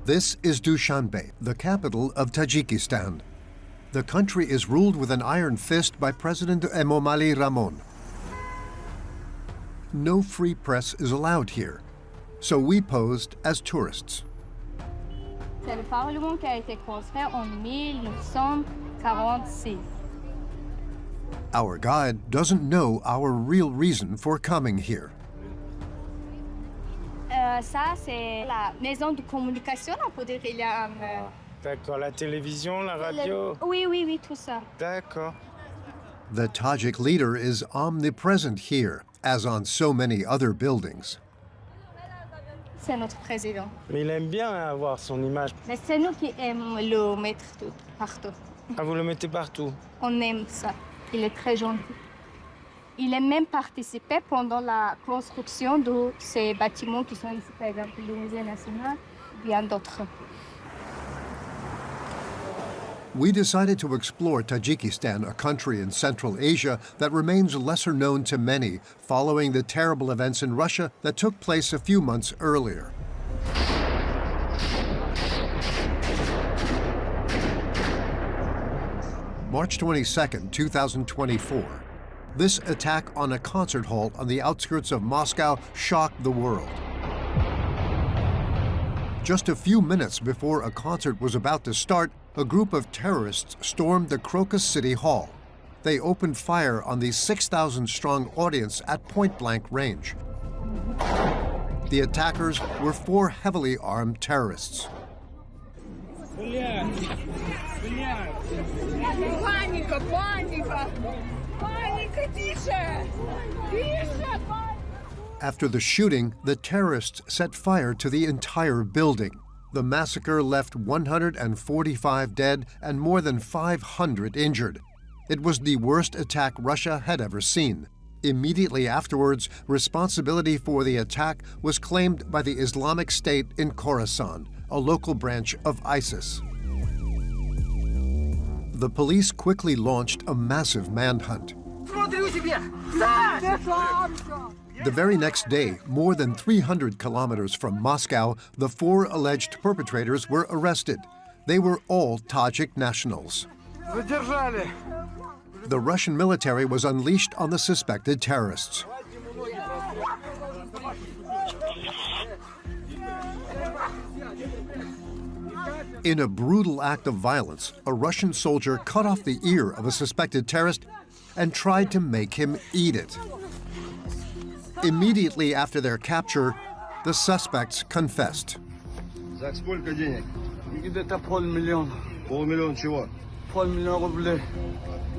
This is Dushanbe, the capital of Tajikistan. The country is ruled with an iron fist by President Emomali Rahmon. No free press is allowed here, so we posed as tourists. C'est le parlement qui a été construit en 1946. Our guide doesn't know our real reason for coming here. Ça, c'est la maison de communication, on peut dire qu'il y a un... D'accord, la télévision, la radio. Oui, tout ça. D'accord. The Tajik leader is omnipresent here, as on so many other buildings. C'est notre président. Mais il aime bien avoir son image. Mais c'est nous qui aimons le mettre partout. Ah, vous le mettez partout? On aime ça. Il est très gentil. Il a même participé pendant la construction de ces bâtiments qui sont ici, par exemple, le Musée national, bien d'autres. We decided to explore Tajikistan, a country in Central Asia that remains lesser known to many following the terrible events in Russia that took place a few months earlier. March 22, 2024. This attack on a concert hall on the outskirts of Moscow shocked the world. Just a few minutes before a concert was about to start, a group of terrorists stormed the Crocus City Hall. They opened fire on the 6,000-strong audience at point-blank range. The attackers were 4 heavily armed terrorists. After the shooting, the terrorists set fire to the entire building. The massacre left 145 dead and more than 500 injured. It was the worst attack Russia had ever seen. Immediately afterwards, responsibility for the attack was claimed by the Islamic State in Khorasan, a local branch of ISIS. The police quickly launched a massive manhunt. The very next day, more than 300 kilometers from Moscow, the 4 alleged perpetrators were arrested. They were all Tajik nationals. The Russian military was unleashed on the suspected terrorists. In a brutal act of violence, a Russian soldier cut off the ear of a suspected terrorist and tried to make him eat it. Immediately after their capture, the suspects confessed. За сколько денег? Где-то $500,000. $500,000 чего? $500,000 рублей.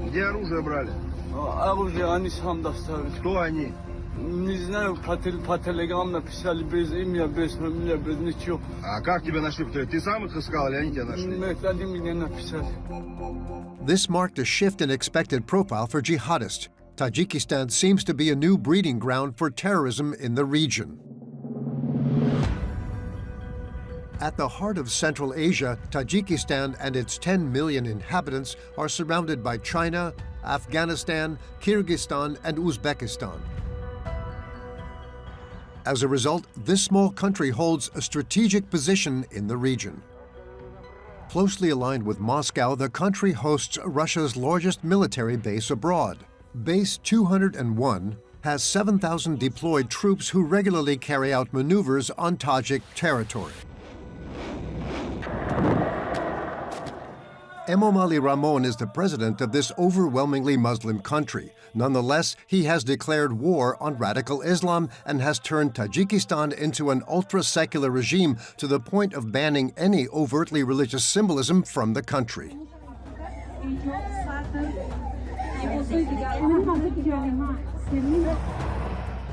Где оружие брали? Оружие они сам доставили. Кто они? Не знаю, по телеграмму написали без имя, без фамилии, без ничего. А как тебя нашли? Ты сам их искал или они тебя нашли? Нет, они меня написали. This marked a shift in expected profile for jihadists. Tajikistan seems to be a new breeding ground for terrorism in the region. At the heart of Central Asia, Tajikistan and its 10 million inhabitants are surrounded by China, Afghanistan, Kyrgyzstan, and Uzbekistan. As a result, this small country holds a strategic position in the region. Closely aligned with Moscow, the country hosts Russia's largest military base abroad. Base 201 has 7,000 deployed troops who regularly carry out maneuvers on Tajik territory. Emomali Rahmon is the president of this overwhelmingly Muslim country. Nonetheless, he has declared war on radical Islam and has turned Tajikistan into an ultra-secular regime to the point of banning any overtly religious symbolism from the country.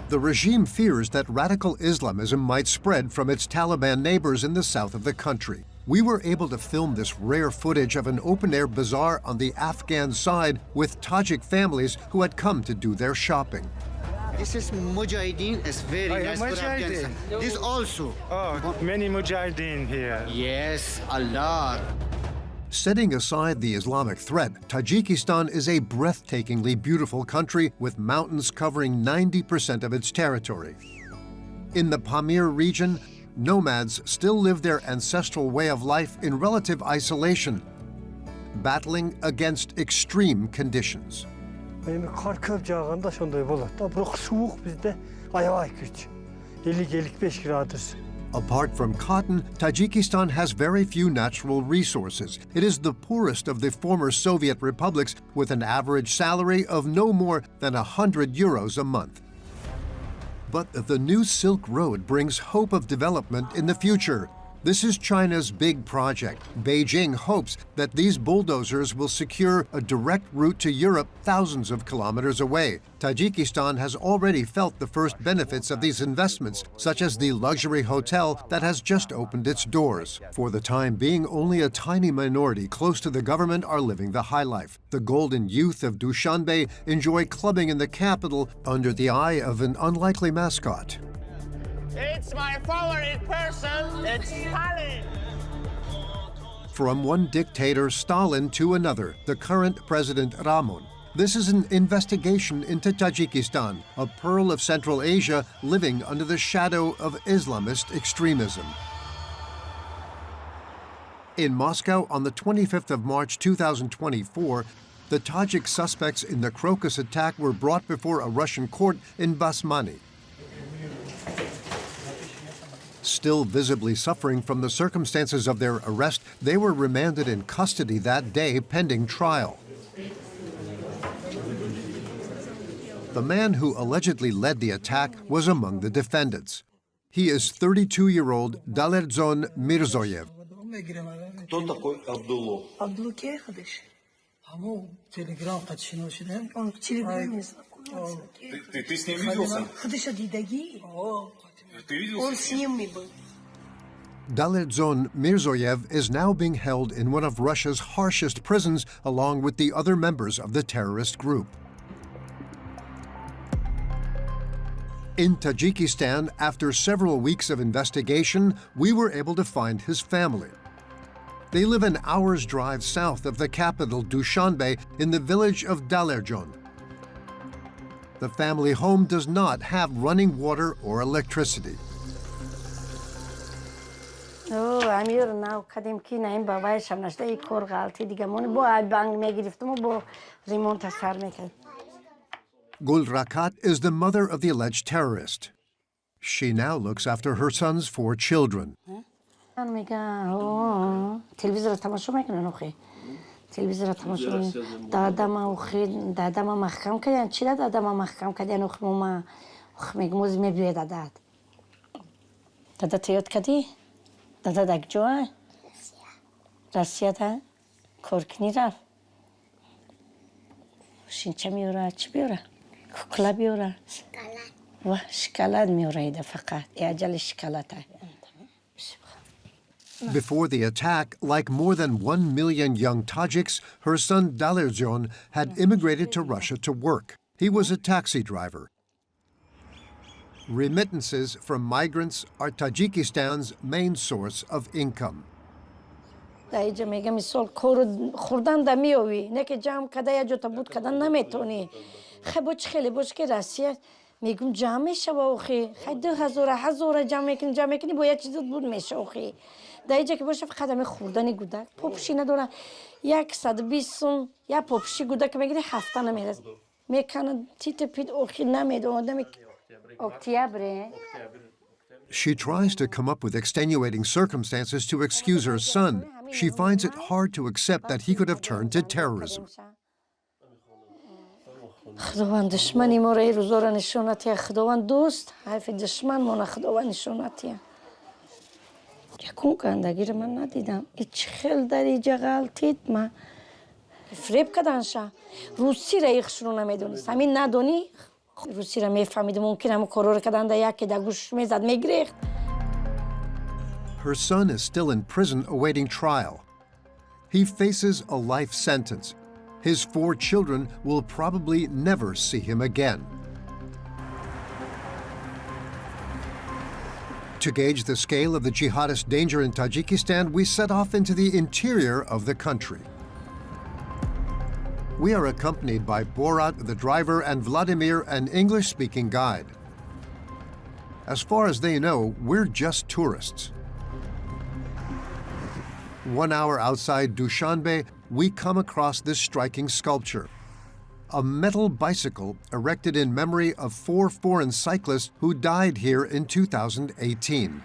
The regime fears that radical Islamism might spread from its Taliban neighbors in the south of the country. We were able to film this rare footage of an open-air bazaar on the Afghan side with Tajik families who had come to do their shopping. This is Mujahideen. It's very nice for Afghanistan. This also. Oh, many Mujahideen here. Yes, a lot. Setting aside the Islamic threat, Tajikistan is a breathtakingly beautiful country with mountains covering 90% of its territory. In the Pamir region, nomads still live their ancestral way of life in relative isolation, battling against extreme conditions. Эми кар көп жааганда ошондой болот да. Бирок суук бизде аябай күч. 50-55 градус. Apart from cotton, Tajikistan has very few natural resources. It is the poorest of the former Soviet republics, with an average salary of no more than €100 a month. But the new Silk Road brings hope of development in the future. This is China's big project. Beijing hopes that these bulldozers will secure a direct route to Europe thousands of kilometers away. Tajikistan has already felt the first benefits of these investments, such as the luxury hotel that has just opened its doors. For the time being, only a tiny minority close to the government are living the high life. The golden youth of Dushanbe enjoy clubbing in the capital under the eye of an unlikely mascot. It's my favorite person, it's Stalin! From one dictator, Stalin, to another, the current President Rahmon. This is an investigation into Tajikistan, a pearl of Central Asia living under the shadow of Islamist extremism. In Moscow, on the 25th of March 2024, the Tajik suspects in the Crocus attack were brought before a Russian court in Basmani. Still visibly suffering from the circumstances of their arrest, they were remanded in custody that day pending trial. The man who allegedly led the attack was among the defendants. He is 32-year-old Dalerdzhon Mirzoyev. Кто такой Абдулло? Он в Телеграме знакомился. Ты с ним виделся? Он с ним был. Dalerdzhon Mirzoyev is now being held in one of Russia's harshest prisons along with the other members of the terrorist group. In Tajikistan, after several weeks of investigation, we were able to find his family. They live an hour's drive south of the capital, Dushanbe, in the village of Dalerdzhon. The family home does not have running water or electricity. Pamir now kadem ki naim babay shamnashte ek kor galti diga mon bo bank me giriftem bo remont asar mekard. Gulrakat is the mother of the alleged terrorist. She now looks after her son's 4 children. Televizor tamasho mekune noxe. Televizor tamasho dadama ukhid dadama mahkam kadan chila dadama mahkam kadan ukhmuma ukhmegmoz mebye dadat. Dada teyot kadi? Dada dagjoa? Russia da korkni raf. Shincha miora chi biora? Kukla biora? Wa shkalad miora ida faqat. Ajal shkalata. Before the attack, like more than 1 million young Tajiks, her son Dalerdzhon had immigrated to Russia to work. He was a taxi driver. Remittances from migrants are Tajikistan's main source of income. Daija mega misol khurdan da miovi neke jam kadaya jota bud kadan nametoni kheboch khele boch ke Russia migum jam shaba oxi khay 2000 jam ekni boya chiz bud mesha oxi daija ke bosh khadame khurdani gudak popshi nadora 120 ya popshi gudak megri hafta nameraz mekana titepid oxi namedo odam October. She tries to come up with extenuating circumstances to excuse her son. She finds it hard to accept that he could have turned to terrorism. خداوند دشمنی ما را این روزا را نشانتیه خداوند دوست حرف دشمن ما را خداوند نشانتیه یکون گندگی را من ندیدم هیچ خیل در اینجا غلطید من فریب کدنشا روسی را ایخشون نمیدونست همین ندونی روسی را میفهمید ممکن همون کارو کردن در یکی در گوش میزد میگریخت. Her son is still in prison awaiting trial. He faces a life sentence. His 4 children will probably never see him again. To gauge the scale of the jihadist danger in Tajikistan, we set off into the interior of the country. We are accompanied by Borat, the driver, and Vladimir, an English-speaking guide. As far as they know, we're just tourists. 1 hour outside Dushanbe, we come across this striking sculpture. A metal bicycle erected in memory of 4 foreign cyclists who died here in 2018.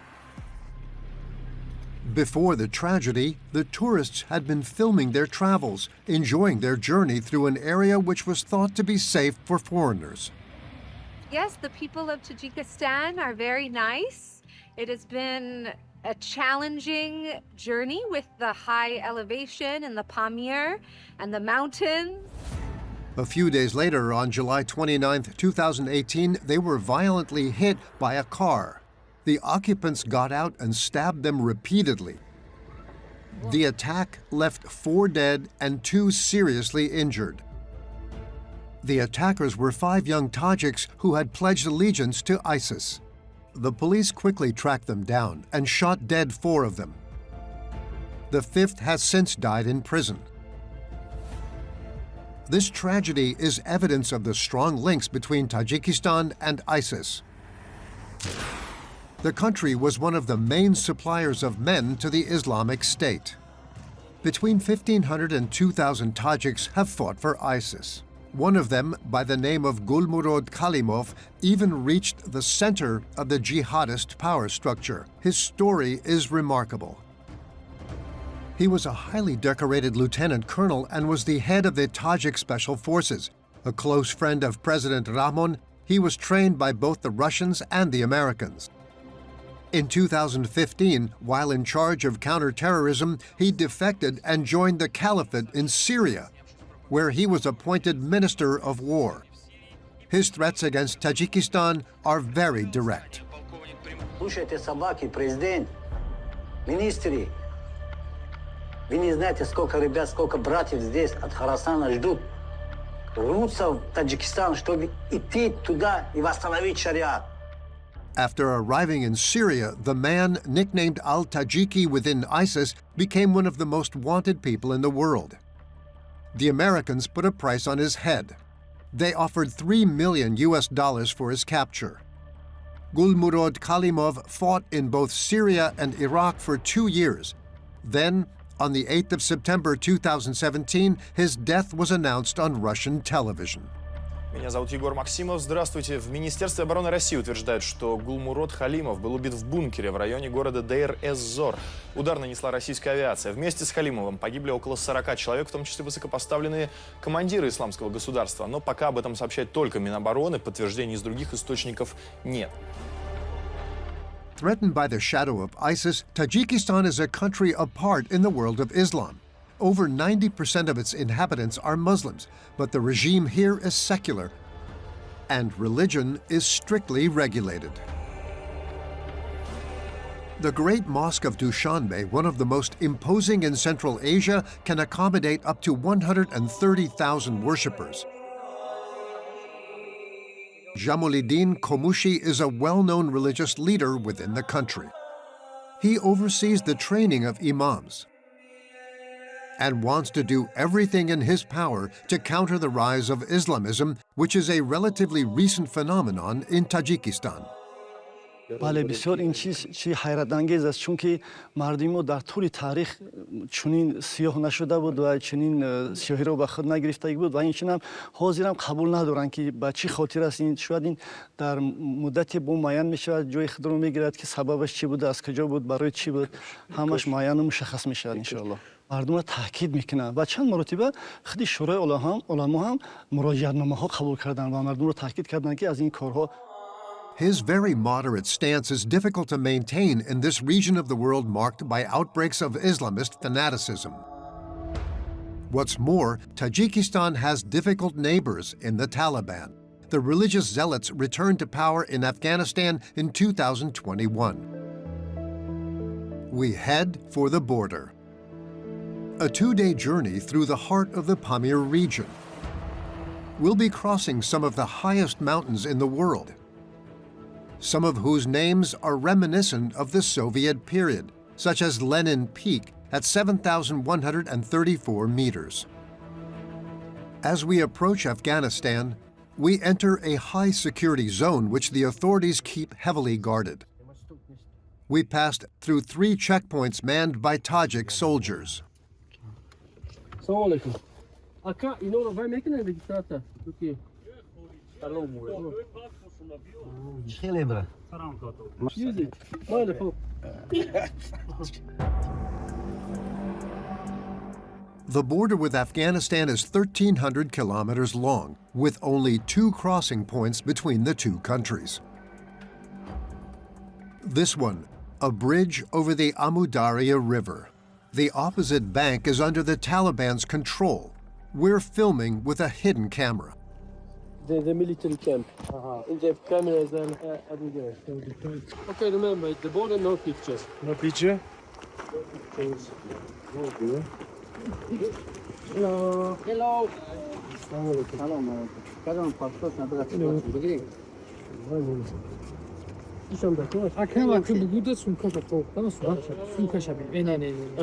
Before the tragedy, the tourists had been filming their travels, enjoying their journey through an area which was thought to be safe for foreigners. Yes, the people of Tajikistan are very nice. It has been a challenging journey with the high elevation and the Pamir and the mountains. A few days later, on July 29, 2018, they were violently hit by a car. The occupants got out and stabbed them repeatedly. The attack left 4 dead and 2 seriously injured. The attackers were 5 young Tajiks who had pledged allegiance to ISIS. The police quickly tracked them down and shot dead 4 of them. The 5th has since died in prison. This tragedy is evidence of the strong links between Tajikistan and ISIS. The country was one of the main suppliers of men to the Islamic State. Between 1,500 and 2,000 Tajiks have fought for ISIS. One of them, by the name of Gulmurod Kalimov, even reached the center of the jihadist power structure. His story is remarkable. He was a highly decorated lieutenant colonel and was the head of the Tajik Special Forces. A close friend of President Rahmon, he was trained by both the Russians and the Americans. In 2015, while in charge of counterterrorism, he defected and joined the caliphate in Syria, where he was appointed Minister of War. His threats against Tajikistan are very direct. Слушайте, собаки, президент, министры, вы не знаете, сколько ребят, сколько братьев здесь от Хорасана ждут. Рвутся в Таджикистан, чтобы идти туда и восстановить шариат. After arriving in Syria, the man, nicknamed Al-Tajiki within ISIS, became one of the most wanted people in the world. The Americans put a price on his head. They offered $3 million for his capture. Gulmurod Kalimov fought in both Syria and Iraq for 2 years. Then, on the 8th of September 2017, his death was announced on Russian television. Меня зовут Егор Максимов. Здравствуйте. В Министерстве обороны России утверждают, что Гулмурод Халимов был убит в бункере в районе города Дейр-эз-Зор. Удар нанесла российская авиация. Вместе с Халимовым погибли около 40 человек, в том числе высокопоставленные командиры исламского государства. Но пока об этом сообщает только Минобороны, подтверждений из других источников нет. Threatened by the shadow of ISIS, Tajikistan is a country apart in the world of Islam. Over 90% of its inhabitants are Muslims, but the regime here is secular, and religion is strictly regulated. The Great Mosque of Dushanbe, one of the most imposing in Central Asia, can accommodate up to 130,000 worshippers. Jamaluddin Komushi is a well-known religious leader within the country. He oversees the training of imams and wants to do everything in his power to counter the rise of Islamism, which is a relatively recent phenomenon in Tajikistan. بله بسیار این چیز حیرت انگیز است چون که مردم ما در طول تاریخ چنین سیاه نشده بود و چنین سیاهی رو به خود نگرفته بود و این چنین هم حاضر هم قبول ندارن که به چی خاطر است این شاید این در مدت بوم معین میشه جای خود رو میگیرد که سببش چی بود از کجا بود برای چی بود همش معین و مشخص میشه ان شاء الله مردم را تاکید میکنن و چند مرتبه خود شورای علما هم مراجعه‌نامه‌ها قبول کردن و مردم را تاکید کردن که از این کارها His very moderate stance is difficult to maintain in this region of the world marked by outbreaks of Islamist fanaticism. What's more, Tajikistan has difficult neighbors in the Taliban. The religious zealots returned to power in Afghanistan in 2021. We head for the border. A 2-day journey through the heart of the Pamir region. We'll be crossing some of the highest mountains in the world, some of whose names are reminiscent of the Soviet period, such as Lenin Peak at 7,134 meters. As we approach Afghanistan, we enter a high-security zone which the authorities keep heavily guarded. We passed through 3 checkpoints manned by Tajik soldiers. The border with Afghanistan is 1,300 kilometers long, with only 2 crossing points between the 2 countries. This one, a bridge over the Amu Darya River. The opposite bank is under the Taliban's control. We're filming with a hidden camera. The military camp. The cameras are everywhere. Okay, remember, the border, no pictures. No picture? Hello. Hello.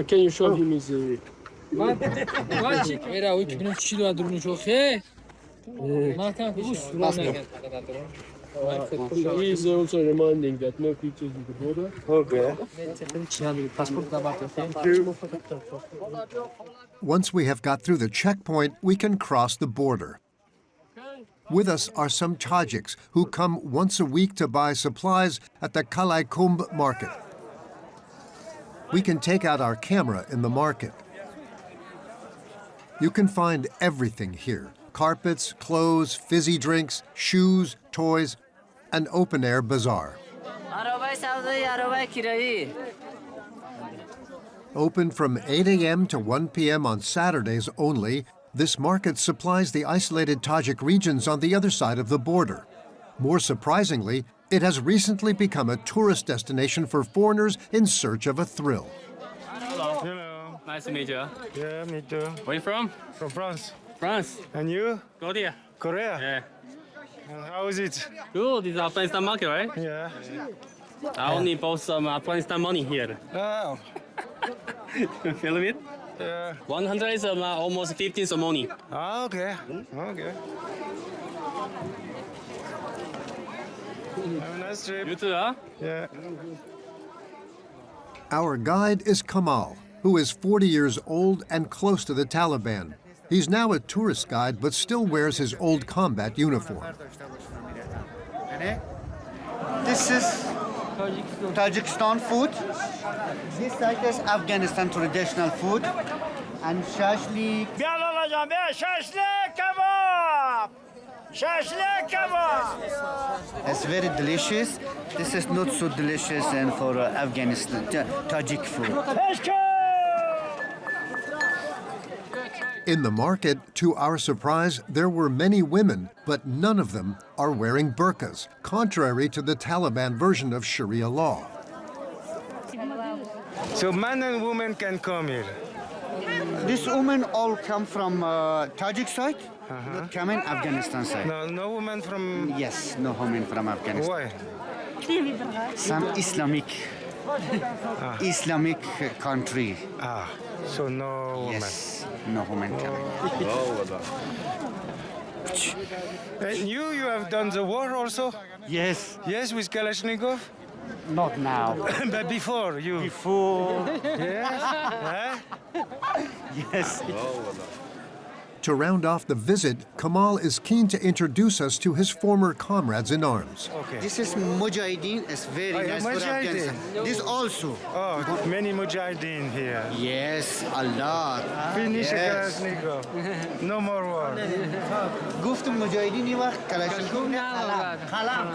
Can you show him his... He is also reminding that no pictures of the border. Okay. Once we have got through the checkpoint, we can cross the border. With us are some Tajiks who come once a week to buy supplies at the Kalaykumb market. We can take out our camera in the market. You can find everything here: carpets, clothes, fizzy drinks, shoes, toys, an open-air bazaar. Open from 8 a.m. to 1 p.m. on Saturdays only, this market supplies the isolated Tajik regions on the other side of the border. More surprisingly, it has recently become a tourist destination for foreigners in search of a thrill. Hello. Hello. Nice to meet you. Yeah, me too. Where are you from? From France. France. And you? Korea. Korea? Yeah. And how is it? Good. This is Afghanistan market, right? Yeah. I only bought some Afghanistan money here. Oh. Feel it? Yeah. 100 is almost 15 some money. Ah, okay. Okay. Have a nice trip. You too, huh? Yeah. Our guide is Kamal, who is 40 years old and close to the Taliban. He's now a tourist guide, but still wears his old combat uniform. This is Tajikistan food. This side is Afghanistan traditional food. And shashlik. Shashlik kebab! Shashlik kebab! It's very delicious. This is not so delicious and for Afghanistan, Tajik food. In the market, to our surprise, there were many women, but none of them are wearing burqas, contrary to the Taliban version of Sharia law. So man and woman can come here? These women all come from Tajik side, not come in Afghanistan side. No woman from... Yes, no women from Afghanistan. Why? Some Islamic country. Ah, so no woman. Yes, no woman coming. And you have done the war also? Yes. Yes, with Kalashnikov? Not now. But before you? Before. Yes? Huh? Yes. To round off the visit, Kamal is keen to introduce us to his former comrades in arms. Okay. This is Mujahideen. It's very nice for Afghanistan. This also. Oh, many Mujahideen here. Yes, a lot. Finish Yes. Kalashnikov. No more war. گفتم مجاهدین یه وقت کلاشینکوف خلم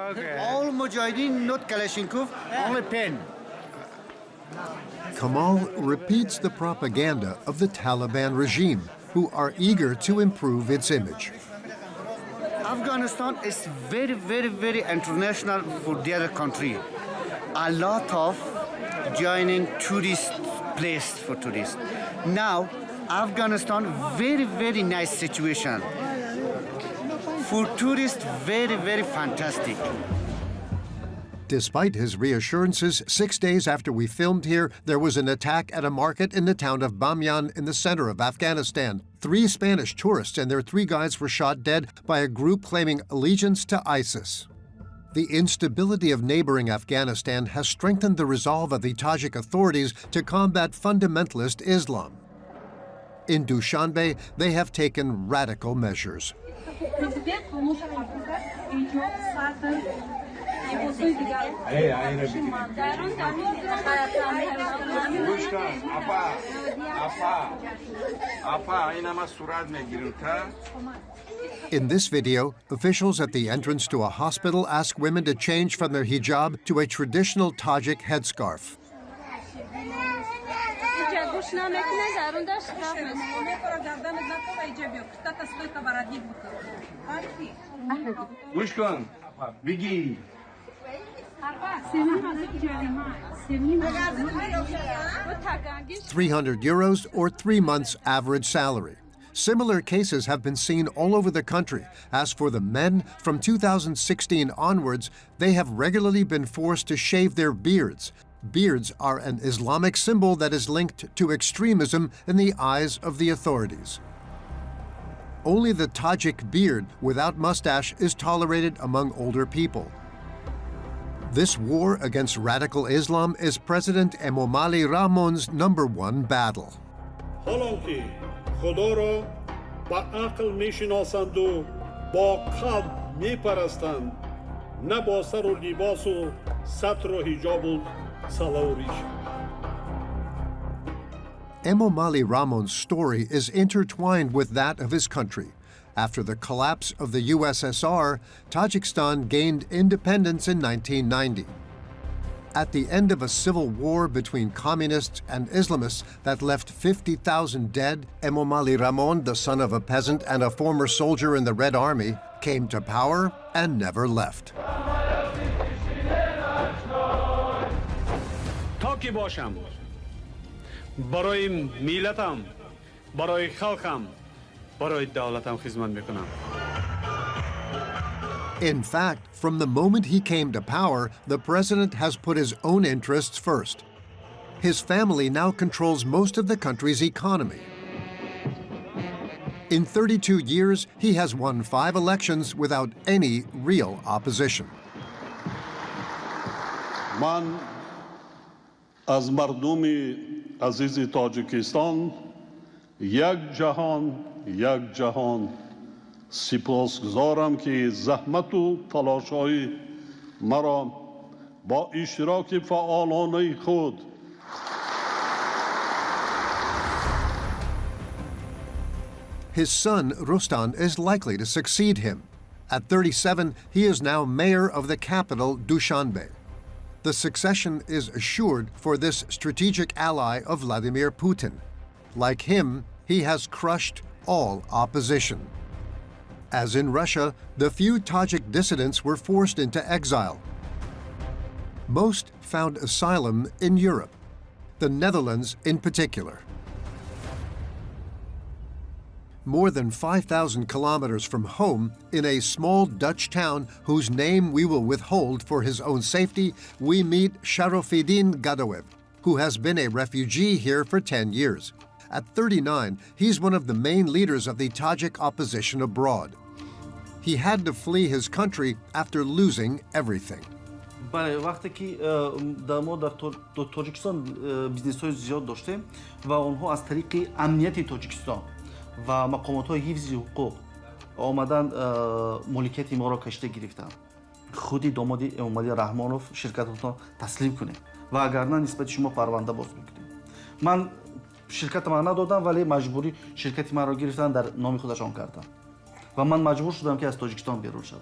Okay. all mujahideen not Kalashnikov, only pen. Kamal repeats the propaganda of the Taliban regime, who are eager to improve its image. Afghanistan is very, very, very international for the other country. A lot of joining tourist place for tourists. Now, Afghanistan, very, very nice situation. For tourists, very, very fantastic. Despite his reassurances, 6 days after we filmed here, there was an attack at a market in the town of Bamyan in the center of Afghanistan. 3 Spanish tourists and their 3 guides were shot dead by a group claiming allegiance to ISIS. The instability of neighboring Afghanistan has strengthened the resolve of the Tajik authorities to combat fundamentalist Islam. In Dushanbe, they have taken radical measures. In this video, officials at the entrance to a hospital ask women to change from their hijab to a traditional Tajik headscarf. €300 or 3 months' average salary. Similar cases have been seen all over the country. As for the men, from 2016 onwards, they have regularly been forced to shave their beards. Beards are an Islamic symbol that is linked to extremism in the eyes of the authorities. Only the Tajik beard without mustache is tolerated among older people. This war against radical Islam is President Emomali Rahmon's #1 battle. خدا را با عقل میشناسند و با قلب میپرستند نه با سر و لباس و ستر و حجاب و صلاح و ریش. Emomali Rahmon's story is intertwined with that of his country. After the collapse of the USSR, Tajikistan gained independence in 1990. At the end of a civil war between communists and Islamists that left 50,000 dead, Emomali Rahmon, the son of a peasant and a former soldier in the Red Army, came to power and never left. تاکی باشم برای میلتم برای خلقم برای دولتم خدمت میکنم. In fact, from the moment he came to power, the president has put his own interests first. His family now controls most of the country's economy. In 32 years, he has won 5 elections without any real opposition. من از مردم عزیز تاجیکستان یک جهان سپاسگزارم که زحمت و تلاش‌های مرا با اشتراک فعالانه خود His son, Rustan, is likely to succeed him. At 37, he is now mayor of the capital, Dushanbe. The succession is assured for this strategic ally of Vladimir Putin. Like him, he has crushed all opposition. As in Russia, the few Tajik dissidents were forced into exile. Most found asylum in Europe, the Netherlands in particular. More than 5,000 kilometers from home, in a small Dutch town whose name we will withhold for his own safety, we meet Sharofidin Gadoev, who has been a refugee here for 10 years. At 39, he's one of the main leaders of the Tajik opposition abroad. He had to flee his country after losing everything. وقتی که ما در تاجیکستان بیزنس‌های زیاد داشتیم و اونها از طریق امنیت تاجیکستان و مقامات‌های حفظ حقوق آمدن مالکیت ما را کشته گرفتن. خودی داماد امامعلی رحمانوف شرکتتون تسلیم کنه و اگر نه نسبت شما پرونده باز میکنیم. من شرکت ما ندادم ولی مجبوری شرکت ما را گرفتن در نام خودشان کردن و من مجبور شدم که از تاجیکستان بیرون شوم.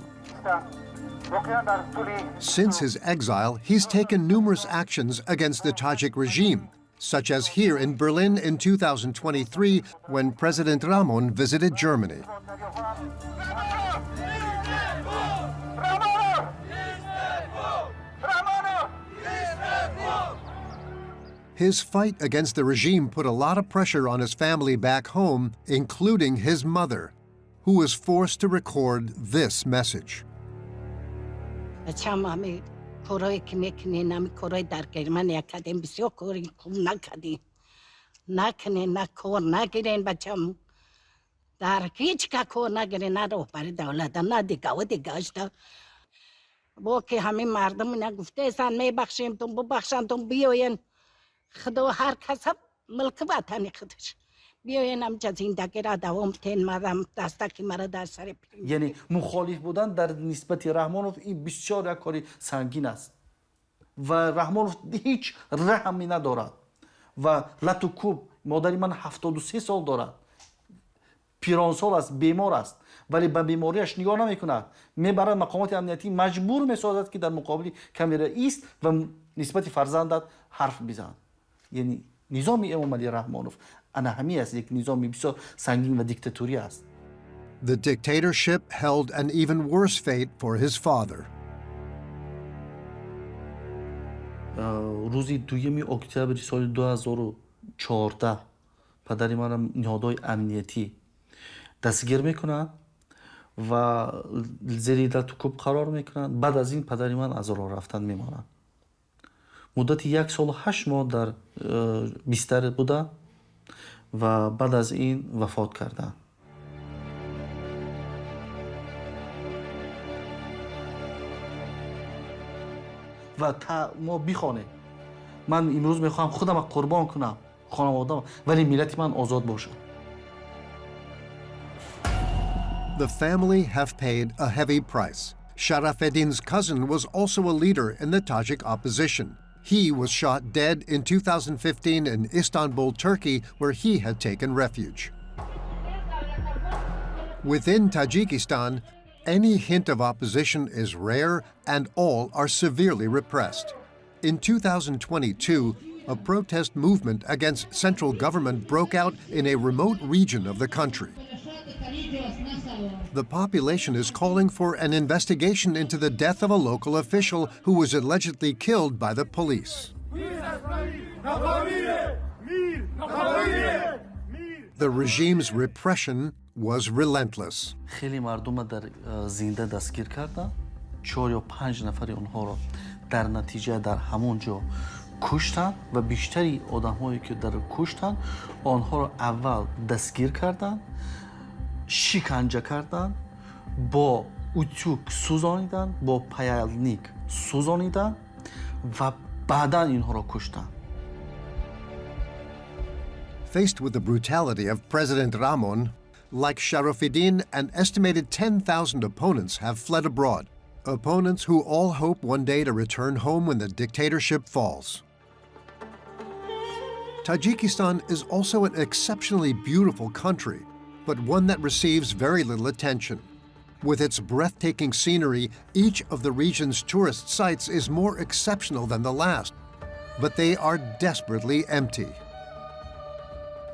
Since his exile, he's taken numerous actions against the Tajik regime, such as here in Berlin in 2023 when President Rahmon visited Germany. His fight against the regime put a lot of pressure on his family back home, including his mother, who was forced to record this message. کارایی که میکنین همین کارای در گرمنیا کردین بسیار کاری خوب نکردین نکنین نه کار نگیرین بچم در هیچ که کار نگیرین نه رهبر دولت نه دیگه و دیگه اشتا با که همین مردم نگفته سن میبخشیم تون ببخشن تون بیاین خدا هر کس ملک وطنی خودش بیاین همچه زندگی را دوام تین مردم دستکی مرا در سر پریم یعنی مخالف بودن در نسبت رحمانوف این بسیار یک کاری سنگین است و رحمانوف هیچ رحمی ندارد و لطو کوب مادری من 73 سال دارد پیرانسال است بیمار است ولی به بیماریش نگاه نمیکند میبرد مقامات امنیتی مجبور میسازد که در مقابل کامیرا ایست و نسبت فرزندت حرف بزن یعنی نظام امام علی رحمانوف انا همی است یک نظام بسیار سنگین و دیکتاتوری است. The dictatorship held an even worse fate for his father. روز 2 اکتبر سال 2014 پدری من نهادهای امنیتی دستگیر میکنن و زیر لطوکوب قرار میکنن بعد از این پدری من از راه رفتن میمانن مدت 1 سال و 8 ماه در بستر بودن و بعد از این وفات کردن و تا ما بخوانه من امروز میخوام خودم قربان کنم خانواده‌ام ولی ملت من آزاد باشه. The family have paid a heavy price. Sharafeddin's cousin was also a leader in the Tajik opposition. He was shot dead in 2015 in Istanbul, Turkey, where he had taken refuge. Within Tajikistan, any hint of opposition is rare and all are severely repressed. In 2022, a protest movement against central government broke out in a remote region of the country. The population is calling for an investigation into the death of a local official who was allegedly killed by the police. The regime's repression was relentless. خیلی مردم در زنده دستگیر کردن 4 یا 5 نفر اونها را در نتیجه در همون جا کشتن و بیشتری آدم‌هایی که در کشتن آنها را اول دستگیر کردن شکنجه کردن با اتوک سوزانیدن با پیالنیک سوزانیدن و بعدا اینها را کشتن. Faced with the brutality of President Rahmon, like Sharafuddin, an estimated 10,000 opponents have fled abroad. Opponents who all hope one day to return home when the dictatorship falls. Tajikistan is also an exceptionally beautiful country, but one that receives very little attention. With its breathtaking scenery, each of the region's tourist sites is more exceptional than the last, but they are desperately empty.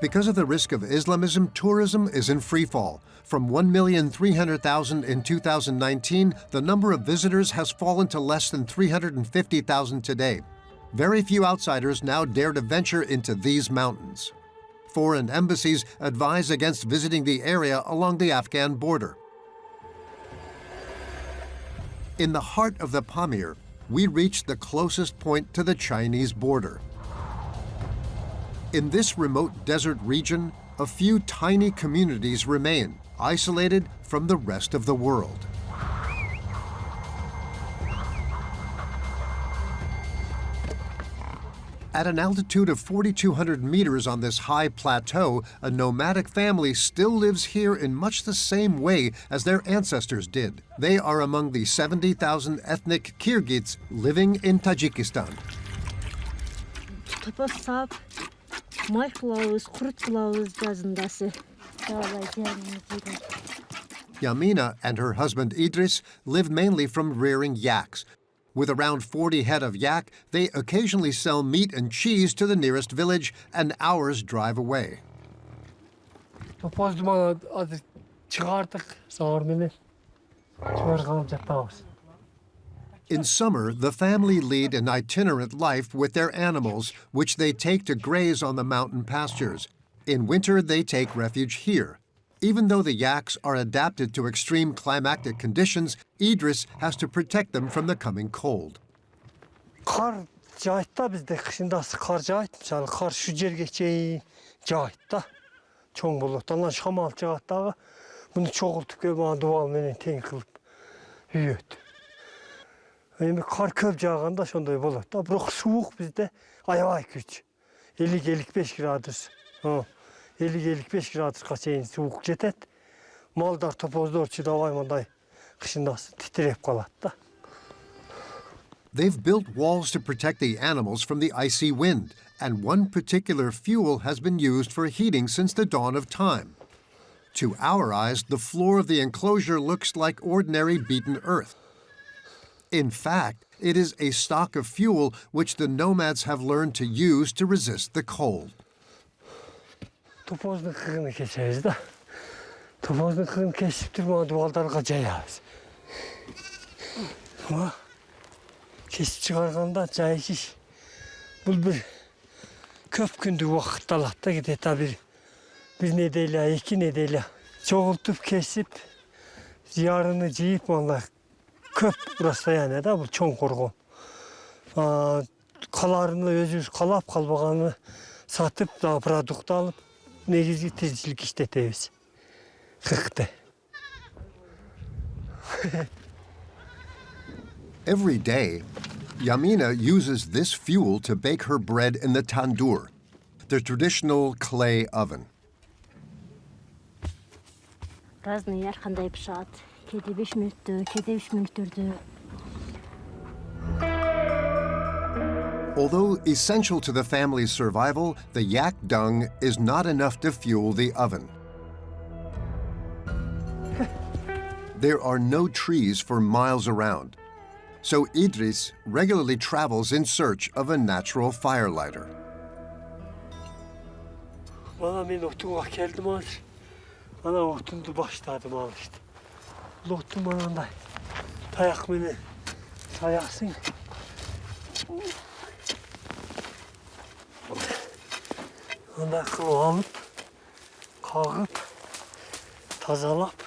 Because of the risk of Islamism, tourism is in freefall. From 1,300,000 in 2019, the number of visitors has fallen to less than 350,000 today. Very few outsiders now dare to venture into these mountains. Foreign embassies advise against visiting the area along the Afghan border. In the heart of the Pamir, we reach the closest point to the Chinese border. In this remote desert region, a few tiny communities remain, isolated from the rest of the world. At an altitude of 4,200 meters on this high plateau, a nomadic family still lives here in much the same way as their ancestors did. They are among the 70,000 ethnic Kyrgyz living in Tajikistan. Yamina and her husband Idris live mainly from rearing yaks. With around 40 head of yak, they occasionally sell meat and cheese to the nearest village, an hour's drive away. In summer, the family lead an itinerant life with their animals, which they take to graze on the mountain pastures. In winter, they take refuge here. Even though the yaks are adapted to extreme climatic conditions, Idris has to protect them from the coming cold. Kar cahit da bizde kışındası kar cahit. Mesela kar şu cergeçeği cahit da. Çoğun buluttan lan şamal cahit dağı. Bunu çoğultup ki bana duval menen teң kılıp üyöt. Endi kar köp jağanda şonday bolat da. Biroq soğuk bizde aябай күч. 50-55 gradus. 50-55 gradusga чейин soğuk жетет. Malдар, topozlar çydabay monday kışındası titrep kalat da. They've built walls to protect the animals from the icy wind, and one particular fuel has been used for heating since the dawn of time. To our eyes, the floor of the enclosure looks like ordinary beaten earth. In fact, it is a stock of fuel which the nomads have learned to use to resist the cold. Topozun kırını keseriz da. Topozun kırını kesip durma duvarlarga jayabız. Ama kesip çıkarganda jayışış. Bul bir köp gündü vaqt alatda gidet bir nedeyle, 2 nedeyle. Çoğultup kesip yarını jiyip onlar köp burası yani da bu çoğun korgun. Kalarını özümüz kalap kalbağanı satıp da produkt alıp negizgi tezcilik işletemiz. Kıktı. Every day, Yamina uses this fuel to bake her bread in the tandoor, the traditional clay oven. Разные архандай пшат. Кеде 5 минутту, кеде 3 минуттурду. Although essential to the family's survival, the yak dung is not enough to fuel the oven. There are no trees for miles around, so Idris regularly travels in search of a natural firelighter. Bana men otuğa geldim hazır. Ana otundu başladım al işte. Lottum ananday. Tayak meni tayaksın. Ondan kılı alıp, kağıp, tazalap.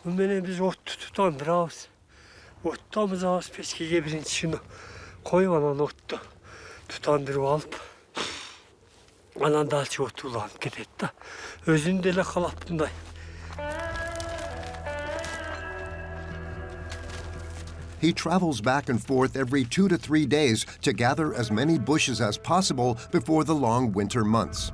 Bunu biz ot tutandırağız. Ottamız ağız peşkeye birinci şunu koyup anan ottu. Tutandırıp alıp. Anan dalçı otu ulanıp gidet da. Özünde de kalaptımday. He travels back and forth every 2 to 3 days to gather as many bushes as possible before the long winter months.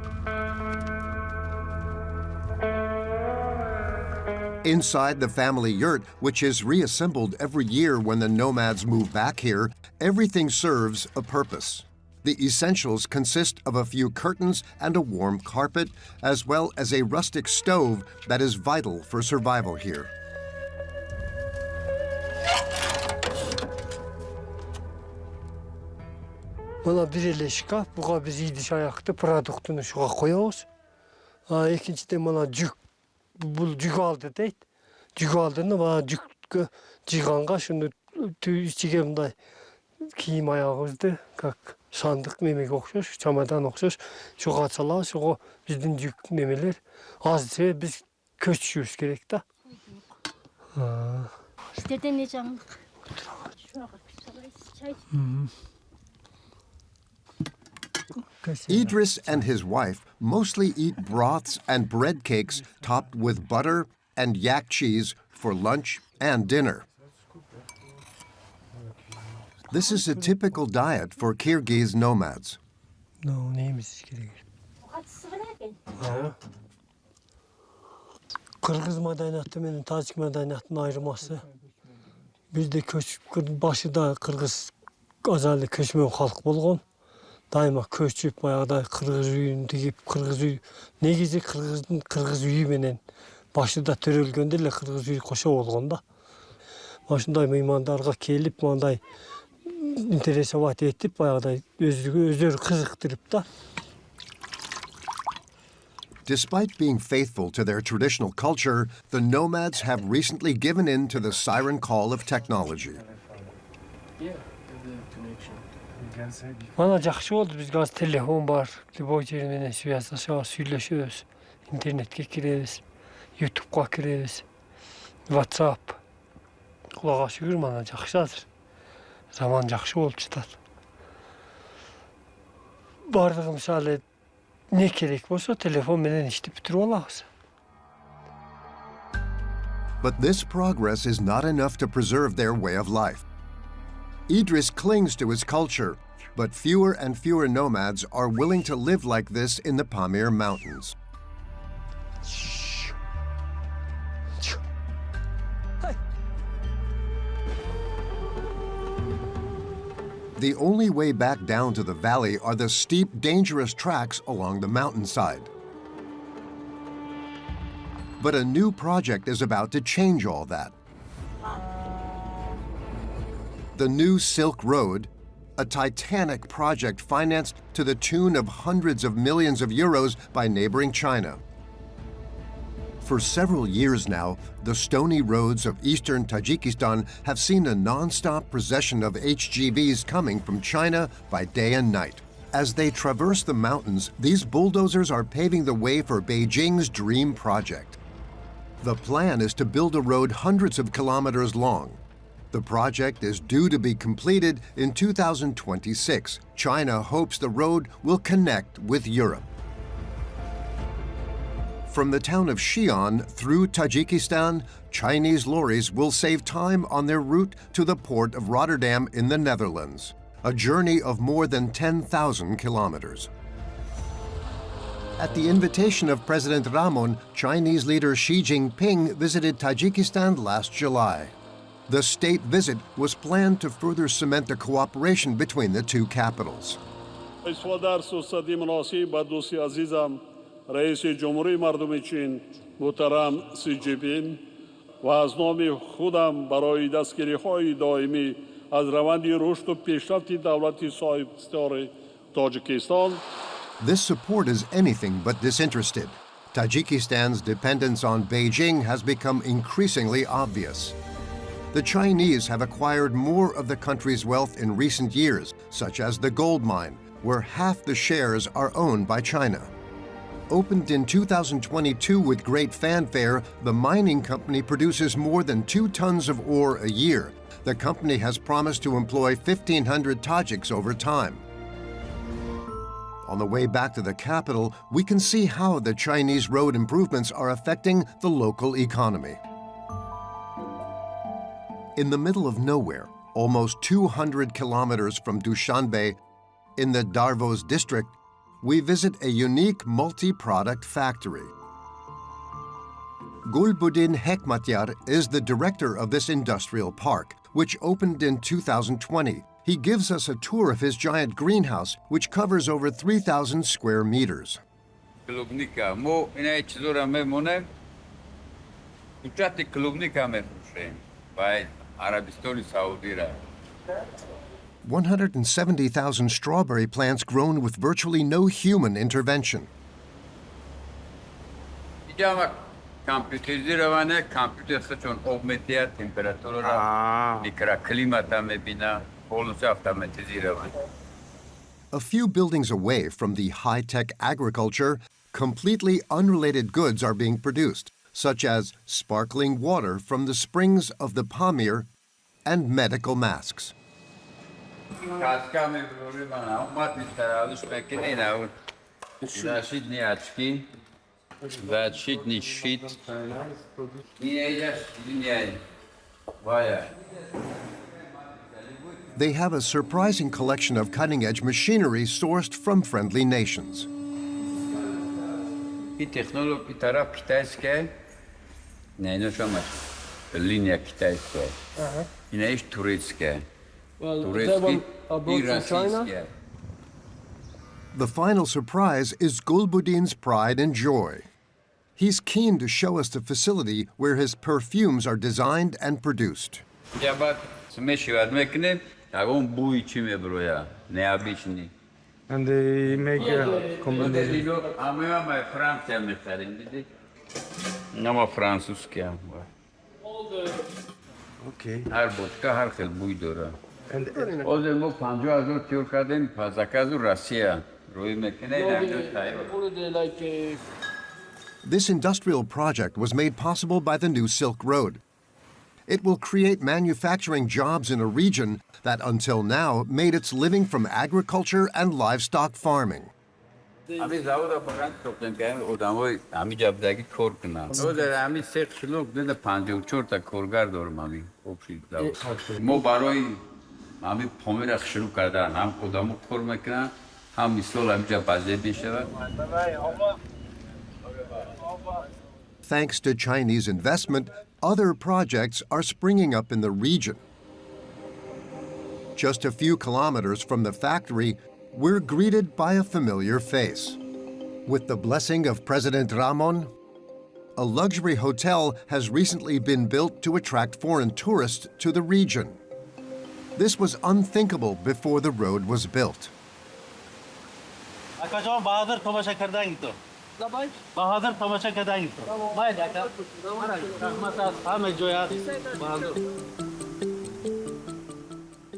Inside the family yurt, which is reassembled every year when the nomads move back here, everything serves a purpose. The essentials consist of a few curtains and a warm carpet, as well as a rustic stove that is vital for survival here. Bana bir ele şkaf, buğa biz yidiş ayakta produktunu şuğa koyuyoruz. İkincide bana cük, bu cük aldı deyit. Cük aldığında bana cüğanga şunu içige bunday kiyim ayağımızdı. Kak sandık memek okşuş, çamadan okşuş. Şuğa açalar, şuğa bizden cük memeler. Azca biz köçüyoruz gerek de. İşte de ne canlık. Idris and his wife mostly eat broths and bread cakes topped with butter and yak cheese for lunch and dinner. This is a typical diet for Kyrgyz nomads. No, neyimiz gerek. Kırgız madaniyatı menin Tajik madaniyatının ayrılması. Bizde köç başında Kırgız azali köçmen halk bolğon. Daima köçüp bayağıda Kırgız üyünü digip Kırgız üyü negizi Kırgız üyü menen başında törölgöndürle Kırgız üyü koşa bolğonda. Başında meymandarga kelip manday interesovat etip bayağıda özleri kızıktırıp da. Despite being faithful to their traditional culture, the nomads have recently given in to the siren call of technology. Bana жақсы oldu, biz gaz telefon var, любой жермен связь söyleşiyoruz, internetке kireriz, YouTube'ga kireriz, WhatsApp, Құлаға шүгір мана жақсы жатыр. Заман жақсы болып жатады. Барлығы мысалы не керек болса телефон менен іштіп бітіріп аламыз. But this progress is not enough to preserve their way of life. Idris clings to his culture, but fewer and fewer nomads are willing to live like this in the Pamir Mountains. The only way back down to the valley are the steep, dangerous tracks along the mountainside. But a new project is about to change all that. The new Silk Road, a titanic project financed to the tune of hundreds of millions of euros by neighboring China. For several years now, the stony roads of eastern Tajikistan have seen a non-stop procession of HGVs coming from China by day and night. As they traverse the mountains, these bulldozers are paving the way for Beijing's dream project. The plan is to build a road hundreds of kilometers long. The project is due to be completed in 2026. China hopes the road will connect with Europe. From the town of Xi'an through Tajikistan, Chinese lorries will save time on their route to the port of Rotterdam in the Netherlands, a journey of more than 10,000 kilometers. At the invitation of President Rahmon, Chinese leader Xi Jinping visited Tajikistan last July. The state visit was planned to further cement the cooperation between the two capitals. رئیس جمهوری مردم چین محترم سی جی پین و از نام خودم برای دستگیری‌های دائمی از روند رشد و پیشرفت دولت صاحب اختیار تاجیکستان. This support is anything but disinterested. Tajikistan's dependence on Beijing has become increasingly obvious. The Chinese have acquired more of the country's wealth in recent years, such as the gold mine, where half the shares are owned by China. Opened in 2022 with great fanfare, the mining company produces more than 2 tons of ore a year. The company has promised to employ 1,500 Tajiks over time. On the way back to the capital, we can see how the Chinese road improvements are affecting the local economy. In the middle of nowhere, almost 200 kilometers from Dushanbe, in the Darvos district, we visit a unique multi-product factory. Gulbuddin Hekmatyar is the director of this industrial park, which opened in 2020. He gives us a tour of his giant greenhouse, which covers over 3,000 square meters. 170,000 strawberry plants grown with virtually no human intervention. A few buildings away from the high-tech agriculture, completely unrelated goods are being produced, such as sparkling water from the springs of the Pamir and medical masks. They have a surprising collection of cutting-edge machinery sourced from friendly nations. The final surprise is Gulbuddin's pride and joy. He's keen to show us the facility where his perfumes are designed and produced. And they make a combination. Okay. This industrial project was made possible by the new Silk Road. It will create manufacturing jobs in a region that until now made its living from agriculture and livestock farming. Thanks to Chinese investment, other projects are springing up in the region. Just a few kilometers from the factory, we're greeted by a familiar face. With the blessing of President Rahmon, a luxury hotel has recently been built to attract foreign tourists to the region. This was unthinkable before the road was built.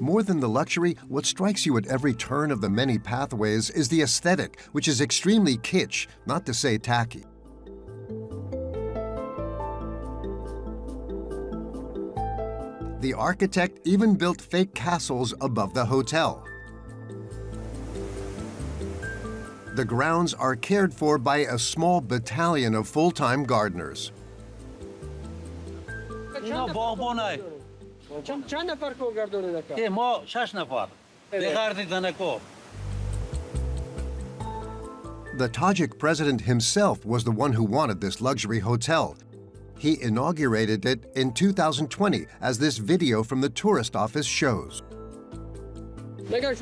More than the luxury, what strikes you at every turn of the many pathways is the aesthetic, which is extremely kitsch, not to say tacky. The architect even built fake castles above the hotel. The grounds are cared for by a small battalion of full-time gardeners. The Tajik president himself was the one who wanted this luxury hotel. He inaugurated it in 2020, as this video from the tourist office shows. Yes.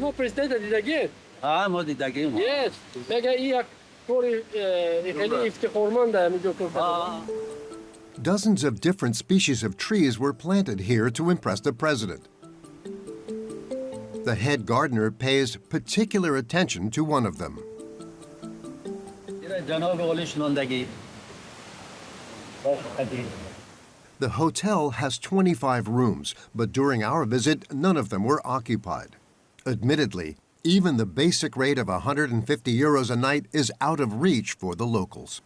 Dozens of different species of trees were planted here to impress the president. The head gardener pays particular attention to one of them. The hotel has 25 rooms, but during our visit, none of them were occupied. Admittedly, even the basic rate of 150 euros a night is out of reach for the locals.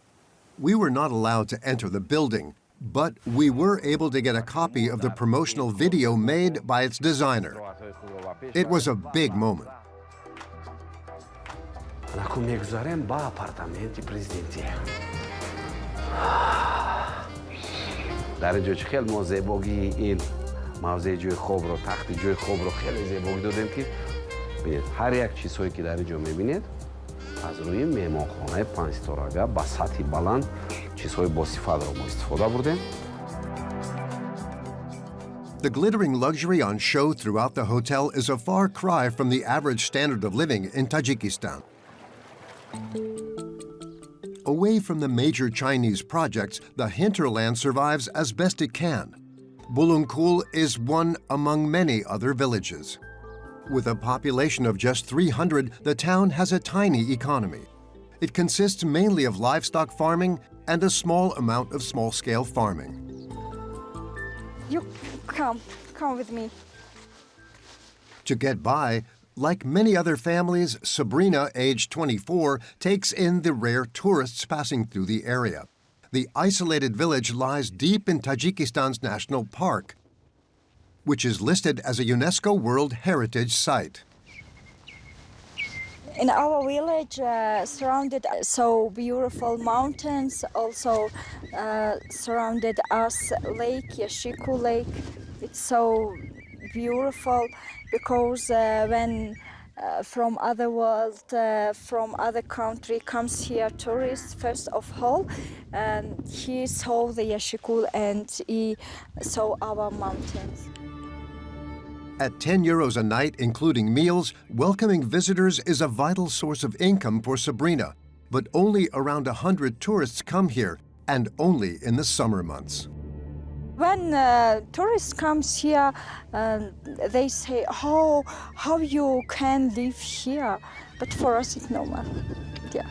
We were not allowed to enter the building, but we were able to get a copy of the promotional video made by its designer. It was a big moment. در جای خیلی ما زیبایی این موضع جای خواب رو تخت جای خواب رو خیلی زیبایی دادیم که ببینید هر یک چیزهایی که در اینجا می‌بینید از روی مهمانخانه 5 ستاره با سطح بلند چیزهای با صفت رو ما استفاده بردیم. The glittering luxury on show throughout the hotel is a far cry from the average standard of living in Tajikistan. Away from the major Chinese projects, the hinterland survives as best it can. Bulungul is one among many other villages. With a population of just 300, the town has a tiny economy. It consists mainly of livestock farming and a small amount of small-scale farming. You come with me. To get by, like many other families, Sabrina, aged 24, takes in the rare tourists passing through the area. The isolated village lies deep in Tajikistan's national park, which is listed as a UNESCO World Heritage Site. In our village, surrounded so beautiful mountains, also surrounded us lake, Yashiku Lake. It's so beautiful because when from other world, from other country comes here tourists, first of all, he saw the Yashikul and he saw our mountains. At 10 euros a night, including meals, welcoming visitors is a vital source of income for Sabrina. But only around 100 tourists come here, and only in the summer months. When tourists comes here, they say, "Oh, how you can live here?" But for us, it's normal. Yeah.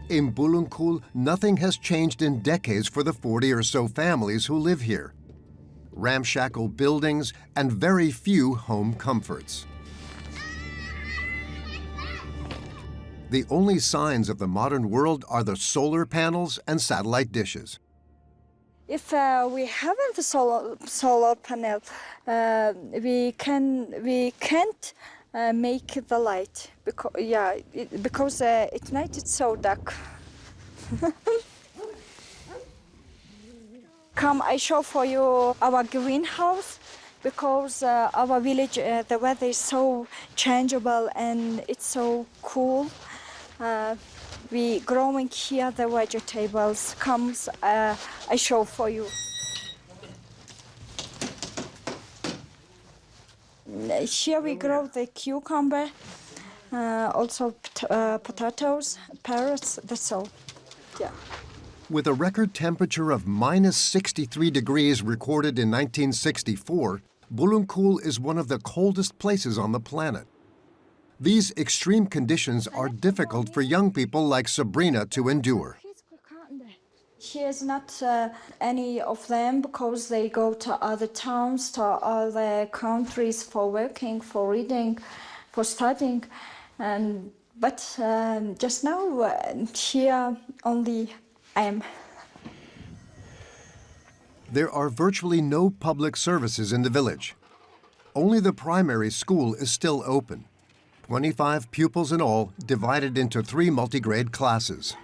In Bulungul, nothing has changed in decades for the 40 or so families who live here. Ramshackle buildings and very few home comforts. The only signs of the modern world are the solar panels and satellite dishes. If we haven't a solar panel, we can't make the light because at night it's so dark. Come, I show for you our greenhouse because our village, the weather is so changeable and it's so cool. We growing here the vegetables. Comes, I show for you. Here we grow the cucumber, also potatoes, carrots. That's all. Yeah. With a record temperature of minus 63 degrees recorded in 1964, Bulungul is one of the coldest places on the planet. These extreme conditions are difficult for young people like Sabrina to endure. Here's not any of them because they go to other towns, to other countries for working, for reading, for studying. But just now, here only I am. There are virtually no public services in the village. Only the primary school is still open. 25 pupils in all, divided into 3 multigrade classes.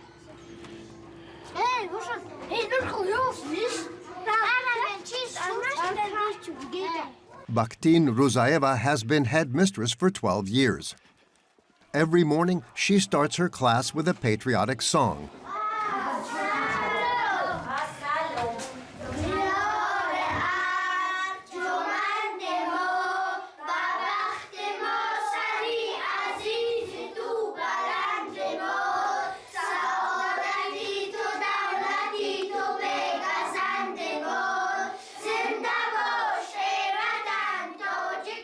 Bakhtin Ruzayeva has been headmistress for 12 years. Every morning, she starts her class with a patriotic song.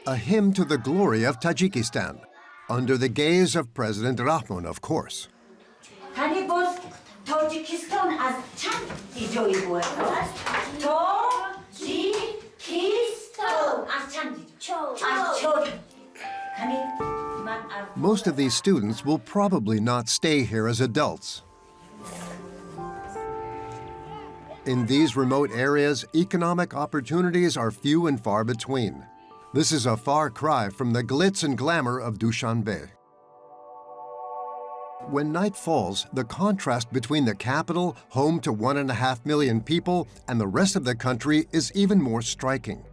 A hymn to the glory of Tajikistan, under the gaze of President Rahmon, of course. Most of these students will probably not stay here as adults. In these remote areas, economic opportunities are few and far between. This is a far cry from the glitz and glamour of Dushanbe. When night falls, the contrast between the capital, home to 1.5 million people, and the rest of the country is even more striking.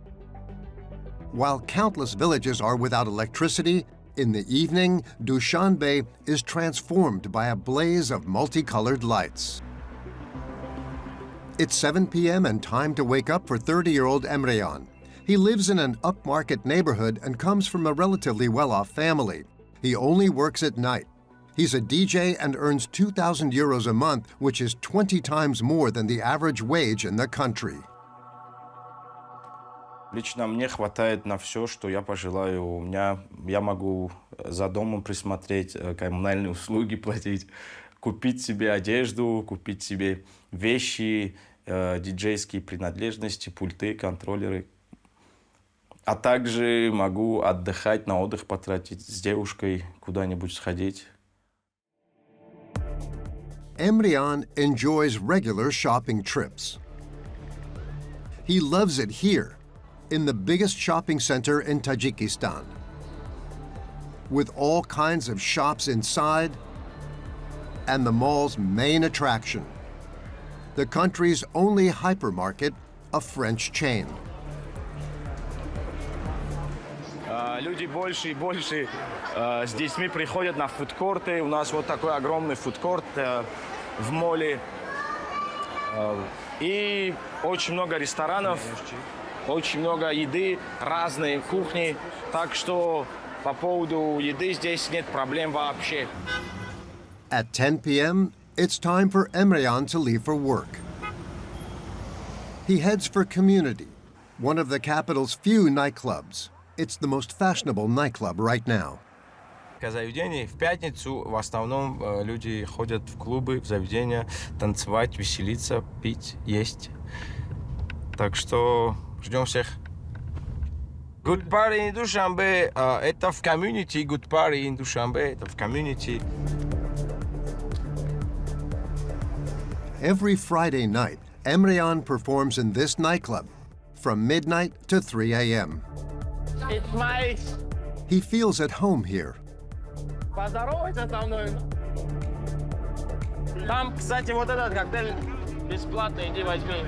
While countless villages are without electricity, in the evening, Dushanbe is transformed by a blaze of multicolored lights. It's 7 p.m. and time to wake up for 30-year-old Emreyan. He lives in an upmarket neighborhood and comes from a relatively well-off family. He only works at night. He's a DJ and earns 2,000 euros a month, which is 20 times more than the average wage in the country. Лично мне хватает на все, что я пожелаю. Я могу за домом присмотреть, коммунальные услуги платить, купить себе одежду, купить себе вещи, диджейские принадлежности, пульты, контроллеры. А также могу отдыхать, на отдых потратить, с девушкой куда-нибудь сходить. Emreyan enjoys regular shopping trips. He loves it here, in the biggest shopping center in Tajikistan, with all kinds of shops inside and the mall's main attraction, the country's only hypermarket, a French chain. Люди больше и больше с детьми приходят на фудкорты. У нас вот такой огромный фудкорт в моле. И очень много ресторанов, очень много еды, разные кухни. Так что по поводу еды здесь нет проблем вообще. At 10 p.m., it's time for Emreyan to leave for work. He heads for Community, one of the capital's few nightclubs. It's the most fashionable nightclub right now. Заведение в пятницу в основном люди ходят в клубы, в заведения, танцевать, веселиться, пить, есть. Так что ждем всех. Good party in Dushanbe. Это в community. Good party in Dushanbe. Это в community. Every Friday night, Emryan performs in this nightclub from midnight to 3 a.m. It's my... He feels at home here. Поздоровайся со мной. Там, кстати, вот этот коктейль бесплатный, иди возьми.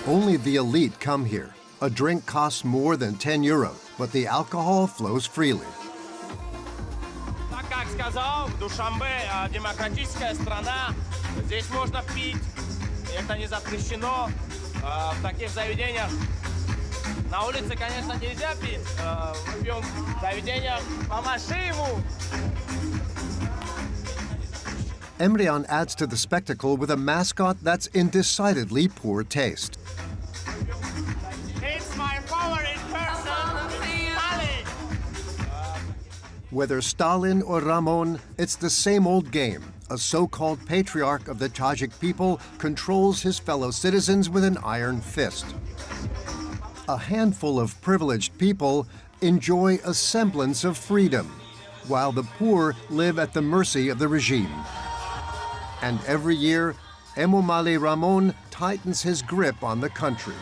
Only the elite come here. A drink costs more than 10 euro, but the alcohol flows freely. Так как сказал, Душанбе демократическая страна. Здесь можно пить. Это не запрещено в таких заведениях. На улице, конечно, нельзя пить. Мы пьем в заведениях. Помаши ему. Emryan adds to the spectacle with a mascot that's in decidedly poor taste. It's my favorite person, Stalin. Whether Stalin or Rahmon, it's the same old game. A so-called patriarch of the Tajik people controls his fellow citizens with an iron fist. A handful of privileged people enjoy a semblance of freedom, while the poor live at the mercy of the regime. And every year, Emomali Rahmon tightens his grip on the country.